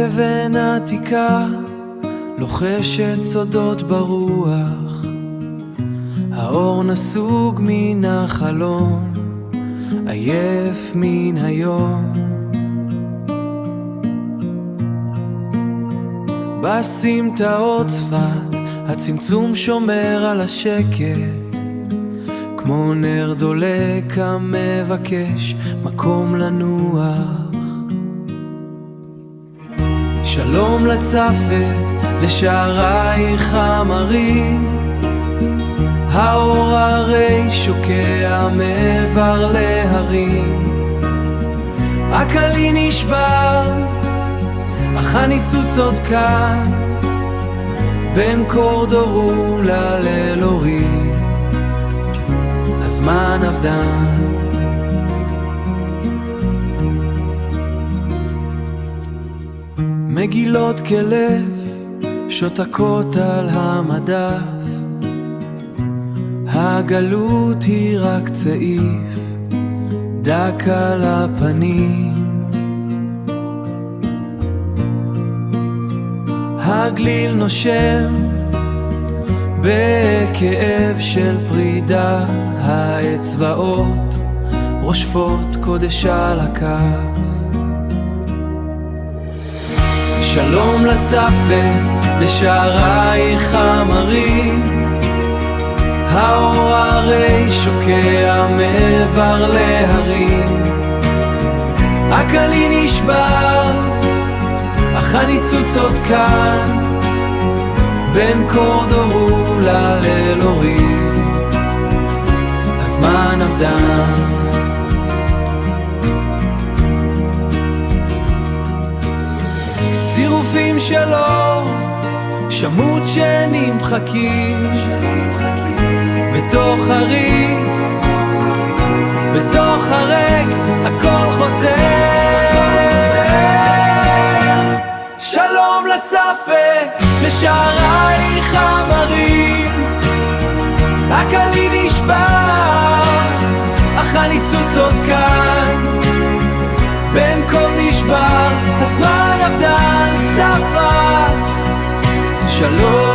אבן עתיקה לוחשת סודות ברוח, האור נסוג מן החלון, עייף מן היום. בסמטאות צפת הצמצום שומר על השקט, כמו נר דולק המבקש מקום לנוח. שלום לצפת, לשערייך המרים, האור הרי שוקע מעבר להרים. הקלי נשבר, אך הניצוץ עוד כאן, בין קורדורולה ללורי, הזמן אבדן. מגילות כלב שותקות על המדף, הגלות היא רק צעיף דק על הפנים. הגליל נושם בכאב של פרידה, האצבעות רושפות קודש על הכף. שלום לצפת, לשערייך המרים, האור הרי שוקע מעבר להרים. הקלי נשבר, אך הניצוץ עוד כאן, בין קורדורולה ללורי, הזמן אבדן. צירופים שלו, שמות שנמחקים בתוך הריק, בתוך הריק הכל חוזר. שלום לצפת, לשערייך המרים, הקלי נשבר, אך הניצוץ עוד כאן, בין כל נשבר, הזמן אבדן צפת. שלום